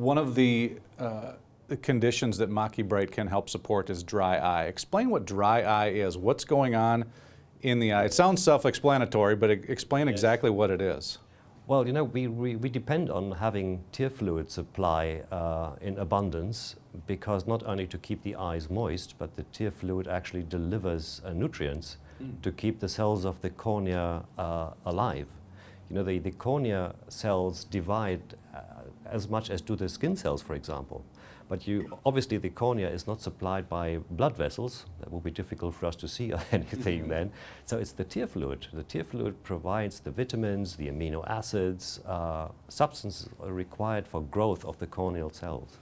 one of the conditions that Mach-E-Bright can help support is dry eye. Explain what dry eye is. What's going on in the eye? It sounds self-explanatory, but explain exactly what it is. Well, you know, we depend on having tear fluid supply in abundance, because not only to keep the eyes moist, but the tear fluid actually delivers nutrients to keep the cells of the cornea alive. You know, the cornea cells divide as much as do the skin cells, for example. But obviously the cornea is not supplied by blood vessels. That will be difficult for us to see anything then. So it's the tear fluid. The tear fluid provides the vitamins, the amino acids, substances required for growth of the corneal cells.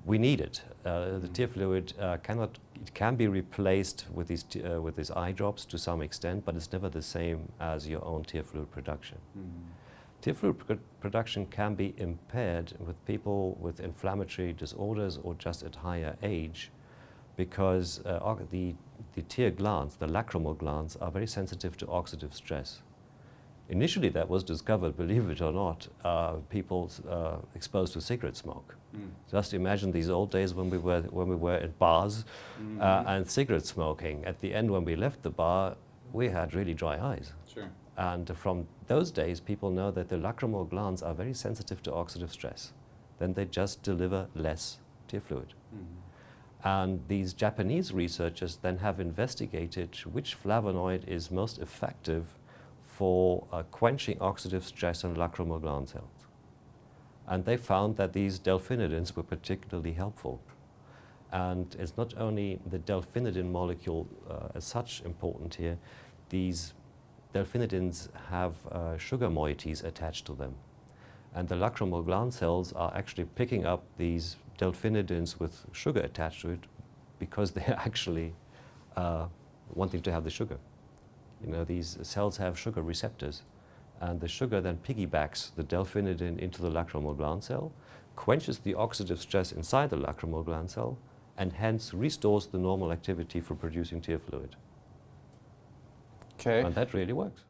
We need it. The tear fluid can be replaced with these eye drops to some extent, but it's never the same as your own tear fluid production. Tear fluid production can be impaired with people with inflammatory disorders or just at higher age, because the tear glands, the lacrimal glands, are very sensitive to oxidative stress. Initially that was discovered, believe it or not, people exposed to cigarette smoke. Just imagine these old days when we were at bars and cigarette smoking. At the end, when we left the bar, we had really dry eyes. Sure. And from those days, people know that the lacrimal glands are very sensitive to oxidative stress. Then they just deliver less tear fluid. And these Japanese researchers then have investigated which flavonoid is most effective for quenching oxidative stress on lacrimal gland cells. And they found that these delphinidins were particularly helpful. And it's not only the delphinidin molecule as such important here. These delphinidins have sugar moieties attached to them. And the lacrimal gland cells are actually picking up these delphinidins with sugar attached to it because they're actually wanting to have the sugar. You know, these cells have sugar receptors, and the sugar then piggybacks the delphinidin into the lacrimal gland cell, quenches the oxidative stress inside the lacrimal gland cell, and hence restores the normal activity for producing tear fluid. Okay. And that really works.